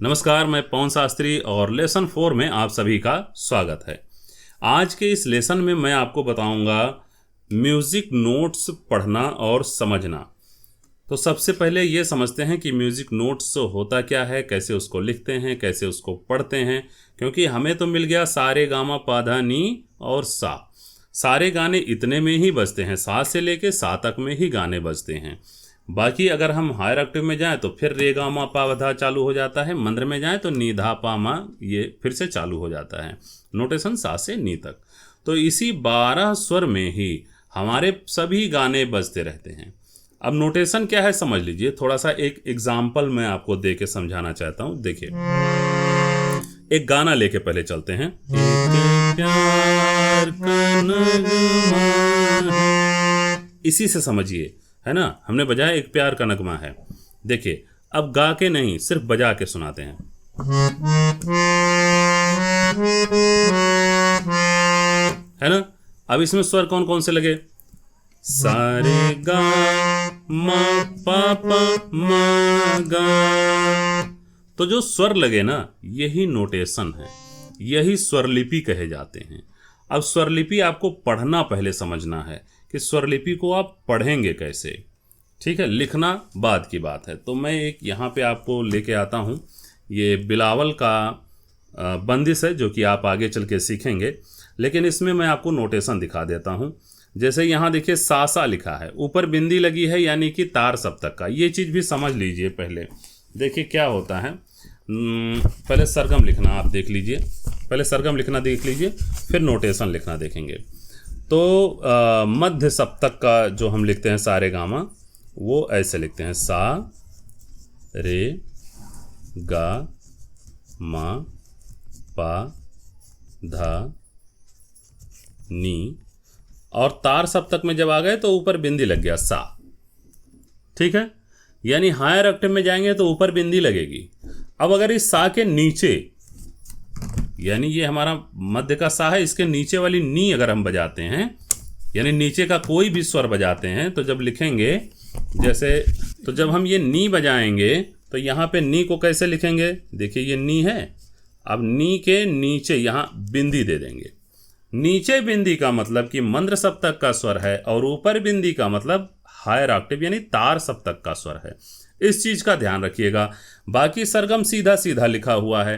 नमस्कार, मैं पवन शास्त्री और लेसन 4 में आप सभी का स्वागत है। आज के इस लेसन में मैं आपको बताऊंगा म्यूज़िक नोट्स पढ़ना और समझना। तो सबसे पहले ये समझते हैं कि म्यूज़िक नोट्स होता क्या है, कैसे उसको लिखते हैं, कैसे उसको पढ़ते हैं। क्योंकि हमें तो मिल गया सा रे गा मा पा धा नी और सा। सारे गाने इतने में ही बजते हैं, सा से लेके सा तक में ही गाने बजते हैं। बाकी अगर हम हायर ऑक्टेव में जाएं तो फिर रे गा मा पा धा चालू हो जाता है। मंद्र में जाएं तो नी धा पा मा ये फिर से चालू हो जाता है। नोटेशन सा से नी तक। तो इसी 12 स्वर में ही हमारे सभी गाने बजते रहते हैं। अब नोटेशन क्या है समझ लीजिए। थोड़ा सा एक एग्जाम्पल मैं आपको दे के समझाना चाहता हूँ। देखिए, एक गाना लेके पहले चलते हैं। एक प्यार का नगमा है। इसी से समझिए, है ना। हमने बजाया एक प्यार का नगमा है। देखिए, अब गा के नहीं, सिर्फ बजा के सुनाते हैं। है ना। अब इसमें स्वर कौन कौन से लगे? सारे गा मा पा पा मा गा। तो जो स्वर लगे ना, यही नोटेशन है, यही स्वरलिपि कहे जाते हैं। अब स्वरलिपि आपको पढ़ना पहले समझना है कि स्वरलिपि को आप पढ़ेंगे कैसे। ठीक है, लिखना बाद की बात है। तो मैं एक यहाँ पे आपको लेके आता हूँ। ये बिलावल का बंदिश है, जो कि आप आगे चल के सीखेंगे। लेकिन इसमें मैं आपको नोटेशन दिखा देता हूँ। जैसे यहाँ देखिए सा सा लिखा है, ऊपर बिंदी लगी है, यानी कि तार सप्तक का। ये चीज़ भी समझ लीजिए पहले। देखिए क्या होता है। पहले सरगम लिखना आप देख लीजिए, पहले सरगम लिखना देख लीजिए, फिर नोटेशन लिखना देखेंगे। तो मध्य सप्तक का जो हम लिखते हैं सारे गामा, वो ऐसे लिखते हैं। सा रे गा मा पा धा नी। और तार सप्तक में जब आ गए तो ऊपर बिंदी लग गया सा। ठीक है, यानी हायर ऑक्टेव में जाएंगे तो ऊपर बिंदी लगेगी। अब अगर इस सा के नीचे, यानी ये हमारा मध्य का सा है, इसके नीचे वाली नी अगर हम बजाते हैं, यानी नीचे का कोई भी स्वर बजाते हैं, तो जब लिखेंगे जैसे, तो जब हम ये नी बजाएंगे तो यहाँ पे नी को कैसे लिखेंगे? देखिए ये नी है। अब नी के नीचे यहाँ बिंदी दे देंगे। नीचे बिंदी का मतलब कि मंद्र सप्तक का स्वर है, और ऊपर बिंदी का मतलब हायर ऑक्टेव यानी तार सप्तक का स्वर है। इस चीज का ध्यान रखिएगा। बाकी सरगम सीधा सीधा लिखा हुआ है।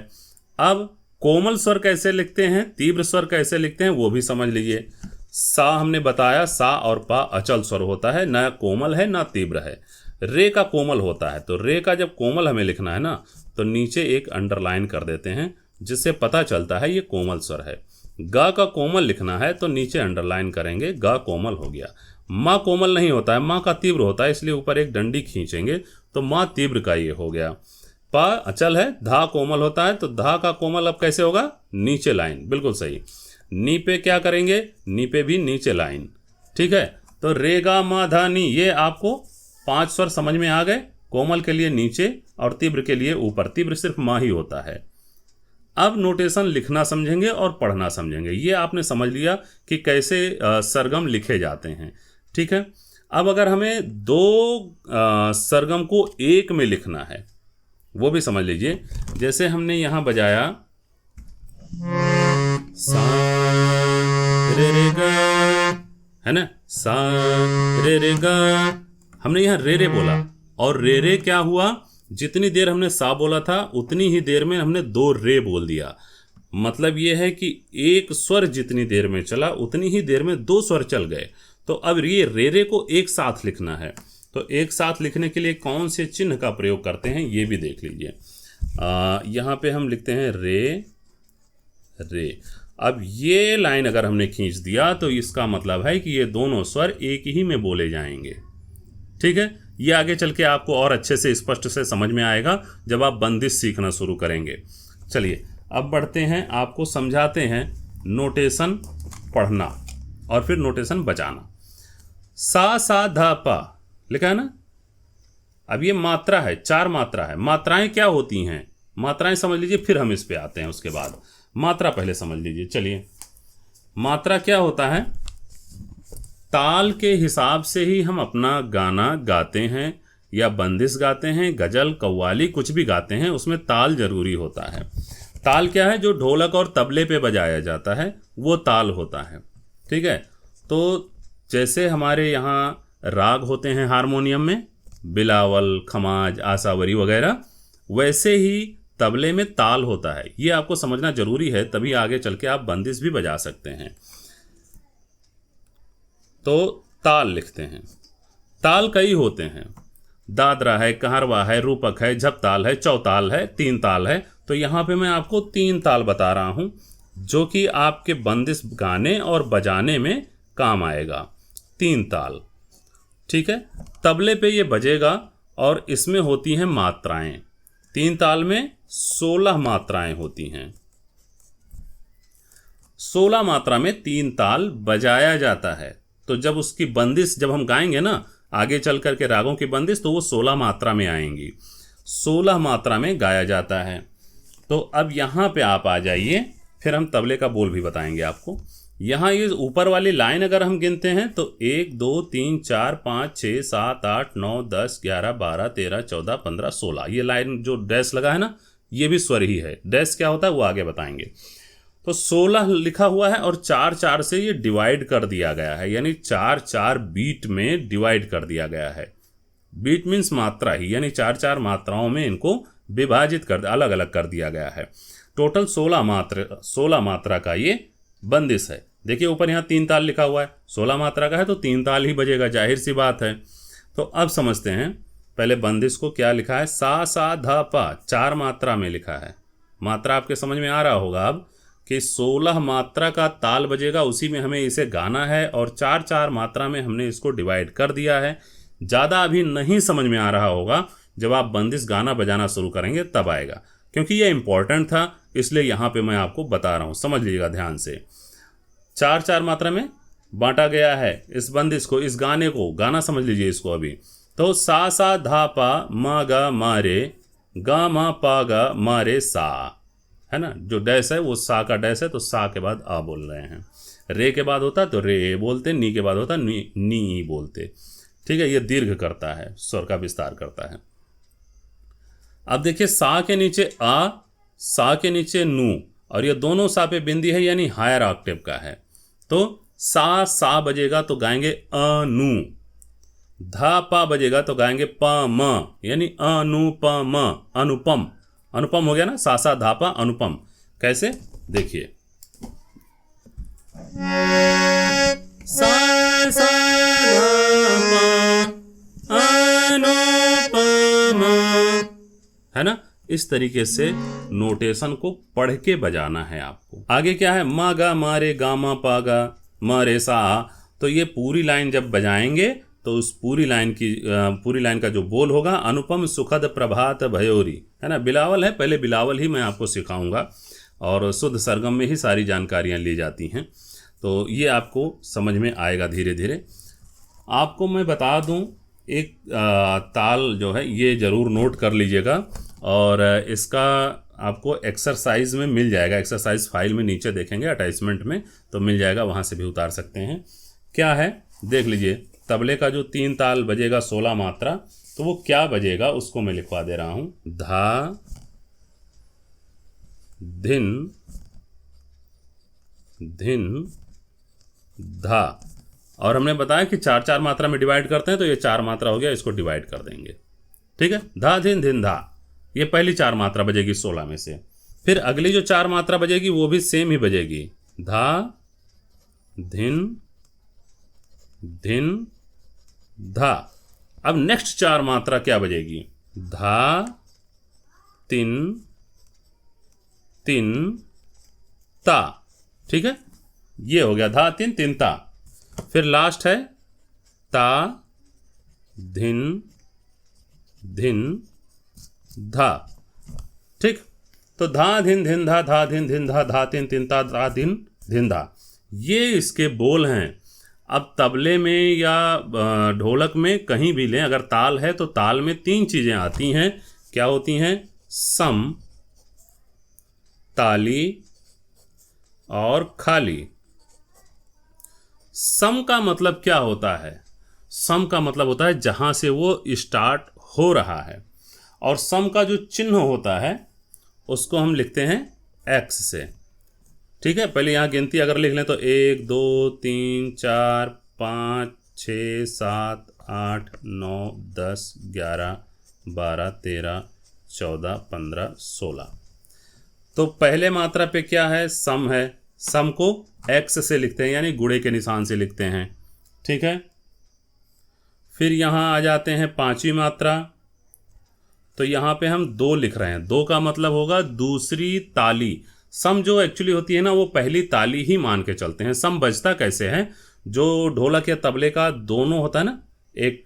अब कोमल स्वर कैसे लिखते हैं, तीव्र स्वर कैसे लिखते हैं, वो भी समझ लीजिए। सा हमने बताया, सा और पा अचल स्वर होता है, ना कोमल है ना तीव्र है। रे का कोमल होता है, तो रे का जब कोमल हमें लिखना है ना, तो नीचे एक अंडरलाइन कर देते हैं, जिससे पता चलता है ये कोमल स्वर है। गा का कोमल लिखना है तो नीचे अंडरलाइन करेंगे, गा कोमल हो गया। माँ कोमल नहीं होता है, माँ का तीव्र होता है, इसलिए ऊपर एक डंडी खींचेंगे तो माँ तीव्र का ये हो गया। पा अचल है, धा कोमल होता है, तो धा का कोमल अब कैसे होगा? नीचे लाइन, बिल्कुल सही। नी पे क्या करेंगे? नी पे भी नीचे लाइन। ठीक है, तो रे गा मा धा नी, ये आपको 5 स्वर समझ में आ गए। कोमल के लिए नीचे और तीव्र के लिए ऊपर। तीव्र सिर्फ माँ ही होता है। अब नोटेशन लिखना समझेंगे और पढ़ना समझेंगे। ये आपने समझ लिया कि कैसे सरगम लिखे जाते हैं। ठीक है, अब अगर हमें 2 सरगम को एक में लिखना है, वो भी समझ लीजिए। जैसे हमने यहाँ बजाया सा रे रे गा, है ना, सा रे रे गा। हमने यहाँ रे रे बोला, और रे रे क्या हुआ? जितनी देर हमने सा बोला था उतनी ही देर में हमने 2 रे बोल दिया। मतलब ये है कि एक स्वर जितनी देर में चला उतनी ही देर में 2 स्वर चल गए। तो अब ये रे रे को एक साथ लिखना है, तो एक साथ लिखने के लिए कौन से चिन्ह का प्रयोग करते हैं ये भी देख लीजिए। यहाँ पे हम लिखते हैं रे रे। अब ये लाइन अगर हमने खींच दिया तो इसका मतलब है कि ये दोनों स्वर एक ही में बोले जाएंगे। ठीक है, ये आगे चल के आपको और अच्छे से स्पष्ट से समझ में आएगा जब आप बंदिश सीखना शुरू करेंगे। चलिए अब बढ़ते हैं, आपको समझाते हैं नोटेशन पढ़ना और फिर नोटेशन बजाना। सा सा धा पा लिखा है ना। अब ये मात्रा है, 4 मात्रा है। मात्राएं क्या होती हैं? मात्राएं समझ लीजिए, फिर हम इस पे आते हैं। उसके बाद मात्रा पहले समझ लीजिए। चलिए, मात्रा क्या होता है? ताल के हिसाब से ही हम अपना गाना गाते हैं, या बंदिश गाते हैं, गजल, कव्वाली कुछ भी गाते हैं, उसमें ताल जरूरी होता है। ताल क्या है? जो ढोलक और तबले पे बजाया जाता है वो ताल होता है। ठीक है, तो जैसे हमारे यहाँ राग होते हैं हारमोनियम में, बिलावल, खमाज, आसावरी वगैरह, वैसे ही तबले में ताल होता है। ये आपको समझना जरूरी है, तभी आगे चल के आप बंदिश भी बजा सकते हैं। तो ताल लिखते हैं। ताल कई होते हैं, दादरा है, कहरवा है, रूपक है, झपताल है, चौताल है, तीन ताल है। तो यहाँ पे मैं आपको तीन ताल बता रहा हूँ जो कि आपके बंदिश गाने और बजाने में काम आएगा। तीन ताल, ठीक है। तबले पे ये बजेगा और इसमें होती हैं मात्राएं। तीन ताल में 16 मात्राएं होती हैं। 16 मात्रा में तीन ताल बजाया जाता है। तो जब उसकी बंदिश जब हम गाएंगे ना आगे चल करके रागों की बंदिश, तो वो 16 मात्रा में आएंगी। 16 मात्रा में गाया जाता है। तो अब यहाँ पे आप आ जाइए, फिर हम तबले का बोल भी बताएंगे आपको। यहाँ ये ऊपर वाली लाइन अगर हम गिनते हैं तो 1 2 3 4 5 6 7 8 9 10 11 12 13 14 15 16, ये लाइन जो डैश लगा है ना, ये भी स्वर ही है। डैश क्या होता है वो आगे बताएंगे। तो 16 लिखा हुआ है और 4 4 से ये डिवाइड कर दिया गया है, यानी 4 4 बीट में डिवाइड कर दिया गया है। बीट मीन्स मात्रा ही, यानी 4 4 मात्राओं में इनको विभाजित कर अलग अलग कर दिया गया है। टोटल 16 मात्रा का ये बंदिश है। देखिए ऊपर यहाँ तीन ताल लिखा हुआ है, 16 मात्रा का है तो तीन ताल ही बजेगा, जाहिर सी बात है। तो अब समझते हैं पहले बंदिश को। क्या लिखा है? सा सा धा पा, 4 मात्रा में लिखा है। मात्रा आपके समझ में आ रहा होगा अब कि 16 मात्रा का ताल बजेगा, उसी में हमें इसे गाना है और 4 4 मात्रा में हमने इसको डिवाइड कर दिया है। ज़्यादा अभी नहीं समझ में आ रहा होगा, जब आप बंदिश गाना बजाना शुरू करेंगे तब आएगा, क्योंकि ये इंपॉर्टेंट था इसलिए यहाँ पे मैं आपको बता रहा हूँ। समझ लीजिएगा ध्यान से। 4 4 मात्रा में बांटा गया है इस बंदिश को, इस गाने को। गाना समझ लीजिए इसको अभी। तो सा सा धा पा मा गा मा रे, गा मा पा गा मा रे सा, है ना। जो डैश है वो सा का डैश है, तो सा के बाद आ बोल रहे हैं। रे के बाद होता तो रे बोलते, नी के बाद होता नी बोलते। ठीक है, ये दीर्घ करता है, स्वर का विस्तार करता है। अब देखिए सा के नीचे आ, सा के नीचे नू, और ये दोनों सा पे बिंदी है, यानी हायर ऑक्टेव का है। तो सा बजेगा तो गाएंगे अनु। धा पा बजेगा तो गाएंगे प म, यानी अनुपम, अनुपम। अनुपम हो गया ना, सा सा धा पा अनुपम। कैसे? देखिए सा सा धा पा अनुपम, है ना। इस तरीके से नोटेशन को पढ़ के बजाना है आपको। आगे क्या है? मा गा मारे गा मा पा गा मा रे सा। तो ये पूरी लाइन जब बजाएंगे तो उस पूरी लाइन का जो बोल होगा, अनुपम सुखद प्रभात भयोरी, है ना। बिलावल है, पहले बिलावल ही मैं आपको सिखाऊंगा और शुद्ध सरगम में ही सारी जानकारियाँ ली जाती हैं। तो ये आपको समझ में आएगा धीरे धीरे। आपको मैं बता दूं, एक ताल जो है ये ज़रूर नोट कर लीजिएगा, और इसका आपको एक्सरसाइज में मिल जाएगा। एक्सरसाइज फाइल में नीचे देखेंगे अटैचमेंट में, तो मिल जाएगा, वहाँ से भी उतार सकते हैं। क्या है देख लीजिए। तबले का जो तीन ताल बजेगा 16 मात्रा, तो वो क्या बजेगा उसको मैं लिखवा दे रहा हूँ। धा धिन धिन धा, और हमने बताया कि 4 4 मात्रा में डिवाइड करते हैं, तो ये 4 मात्रा हो गया, इसको डिवाइड कर देंगे। ठीक है, धा धिन धिन धा, ये पहली 4 मात्रा बजेगी 16 में से। फिर अगली जो 4 मात्रा बजेगी वो भी सेम ही बजेगी, धा धिन धिन धा। अब नेक्स्ट 4 मात्रा क्या बजेगी? धा तिन तिन ता। ठीक है, ये हो गया धा तिन तिन ता। फिर लास्ट है ता धिन धिन धा। ठीक, तो धा धिन धिन धा, धा धिन धिन धा, धा तिन तिन ता, धा धिन धिन धा, ये इसके बोल हैं। अब तबले में या ढोलक में कहीं भी लें, अगर ताल है तो ताल में 3 चीज़ें आती हैं। क्या होती हैं? सम, ताली और खाली। सम का मतलब क्या होता है? सम का मतलब होता है जहां से वो स्टार्ट हो रहा है। और सम का जो चिन्ह होता है उसको हम लिखते हैं x से। ठीक है, पहले यहाँ गिनती अगर लिख लें तो 1 2 3 4 5 6 7 8 9 10 11 12 13 14 15 16। तो पहले मात्रा पे क्या है, सम है, सम को x से लिखते हैं यानी गुणे के निशान से लिखते हैं। ठीक है, फिर यहाँ आ जाते हैं पांचवी मात्रा, तो यहाँ पे हम 2 लिख रहे हैं। 2 का मतलब होगा दूसरी ताली। सम जो एक्चुअली होती है ना वो पहली ताली ही मान के चलते हैं। सम बजता कैसे है, जो ढोलक या तबले का दोनों होता है ना, एक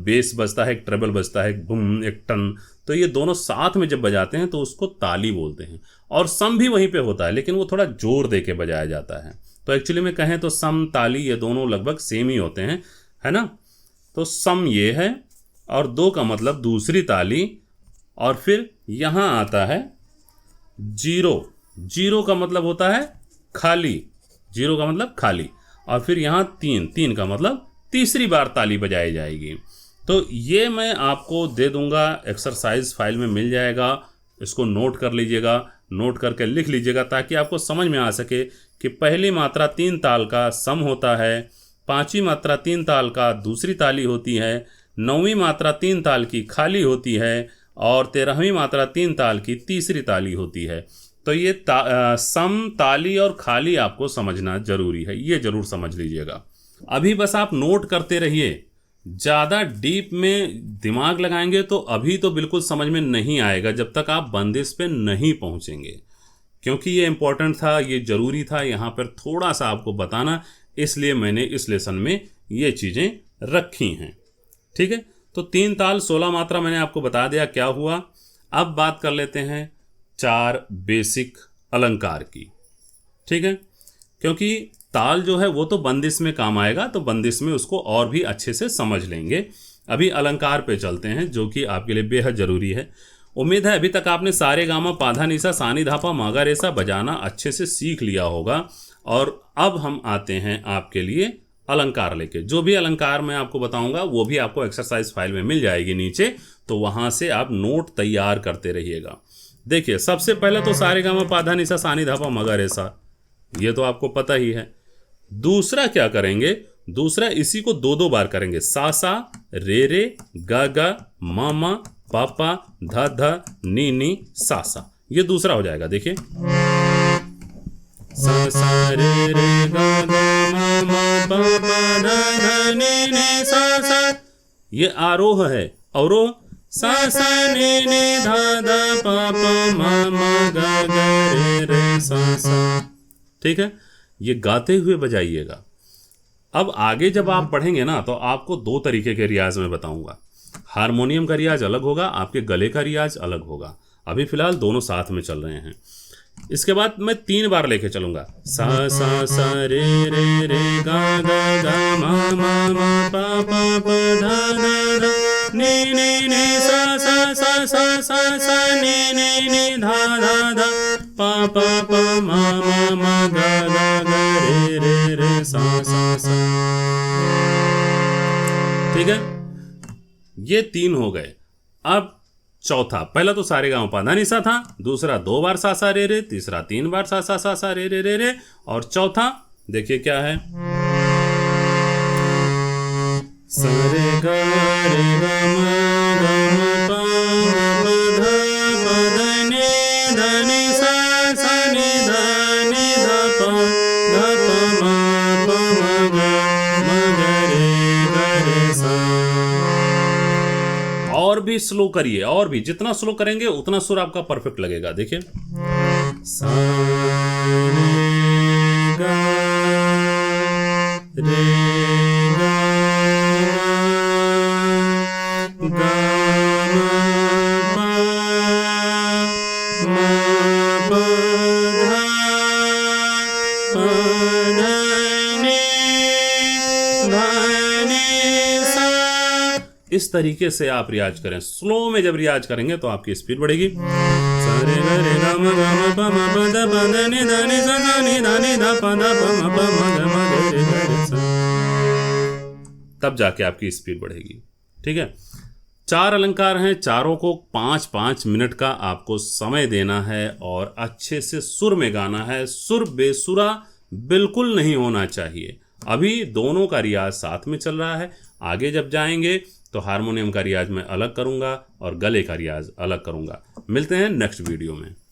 बेस बजता है, एक ट्रेबल बजता है, एक बुम, एक टन, तो ये दोनों साथ में जब बजाते हैं तो उसको ताली बोलते हैं। और सम भी वहीं पे होता है लेकिन वो थोड़ा जोर दे के बजाया जाता है। तो एक्चुअली में कहें तो सम ताली ये दोनों लगभग सेम ही होते हैं, है ना। तो सम ये है और 2 का मतलब दूसरी ताली। और फिर यहाँ आता है 0। 0 का मतलब होता है खाली, 0 का मतलब खाली। और फिर यहाँ 3 का मतलब तीसरी बार ताली बजाई जाएगी। तो ये मैं आपको दे दूंगा, एक्सरसाइज फाइल में मिल जाएगा, इसको नोट कर लीजिएगा, नोट करके लिख लीजिएगा ताकि आपको समझ में आ सके कि पहली मात्रा 3 ताल का सम होता है, पांचवी मात्रा 3 ताल का दूसरी ताली होती है, 9वीं मात्रा 3 ताल की खाली होती है और 13वीं मात्रा 3 ताल की तीसरी ताली होती है। तो ये सम, ताली और खाली आपको समझना जरूरी है, ये जरूर समझ लीजिएगा। अभी बस आप नोट करते रहिए, ज़्यादा डीप में दिमाग लगाएंगे तो अभी तो बिल्कुल समझ में नहीं आएगा जब तक आप बंदिश पे नहीं पहुंचेंगे। क्योंकि ये इंपॉर्टेंट था, ये ज़रूरी था यहाँ पर थोड़ा सा आपको बताना, इसलिए मैंने इस लेसन में ये चीज़ें रखी हैं। ठीक है, तो 3 ताल 16 मात्रा मैंने आपको बता दिया क्या हुआ। अब बात कर लेते हैं 4 बेसिक अलंकार की। ठीक है, क्योंकि ताल जो है वो तो बंदिश में काम आएगा, तो बंदिश में उसको और भी अच्छे से समझ लेंगे। अभी अलंकार पे चलते हैं जो कि आपके लिए बेहद ज़रूरी है। उम्मीद है अभी तक आपने सारे गामा पाधा निसा सानी धापा मागा रेसा बजाना अच्छे से सीख लिया होगा। और अब हम आते हैं आपके लिए अलंकार लेके। जो भी अलंकार मैं आपको बताऊंगा वो भी आपको एक्सरसाइज फाइल में मिल जाएगी नीचे, तो वहां से आप नोट तैयार करते रहिएगा। देखिए, सबसे पहले तो सारे गामा पाधा निसा सानी धापा मगा रेसा, ये तो आपको पता ही है। दूसरा क्या करेंगे, दूसरा इसी को 2-2 बार करेंगे। सा सा रे रे गा गा मा मा पा पा धा धा नी नी सा सा, ये दूसरा हो जाएगा। देखिए, सा सा रे रे गा गा मा मा पा पा धा धा नी नी सा सा, ये आरोह है। अवरोह सा सा नी नी धा धा पा पा मा मा गा गा रे रे सा सा। ठीक है, ये गाते हुए बजाइएगा। अब आगे जब आप पढ़ेंगे ना तो आपको 2 तरीके के रियाज में बताऊंगा। हारमोनियम का रियाज अलग होगा, आपके गले का रियाज अलग होगा। अभी फिलहाल दोनों साथ में चल रहे हैं। इसके बाद मैं 3 बार लेके चलूंगा। सा सा सा रे रे रे गा गा गा मा मा मा पा पा पा धा धा धा नी नी नी सा सा सा सा सा सा नी नी नी धा धा धा पा पा पा मा मा मा गा गा गा रे रे रे सा सा सा। ठीक है, ये 3 हो गए। अब चौथा, पहला तो सारे गाँव पाधा निसा था, दूसरा 2 बार सा सा रे रे, तीसरा 3 बार सा सा सा सा रे रे रे रे, और चौथा देखिए क्या है, सा रे गा रे गा मा गा मा पा मा धा पा धा नी धा नी सा सा नी धा पा मा पा मा गा रे सा। और भी स्लो करिए, और भी जितना स्लो करेंगे उतना सुर आपका परफेक्ट लगेगा। देखिए, सा रे गा रे गा गा मा पा धा पा धा नी धा नी सा। इस तरीके से आप रियाज करें। स्लो में जब रियाज करेंगे तो आपकी स्पीड बढ़ेगी। तब जाके आपकी स्पीड बढ़ेगी। ठीक है, 4 अलंकार हैं, चारों को 5-5 मिनट का आपको समय देना है और अच्छे से सुर में गाना है। सुर बेसुरा बिल्कुल नहीं होना चाहिए। अभी दोनों का रियाज साथ में चल रहा है, आगे जब जाएंगे तो हारमोनियम का रियाज मैं अलग करूंगा और गले का रियाज अलग करूंगा। मिलते हैं नेक्स्ट वीडियो में।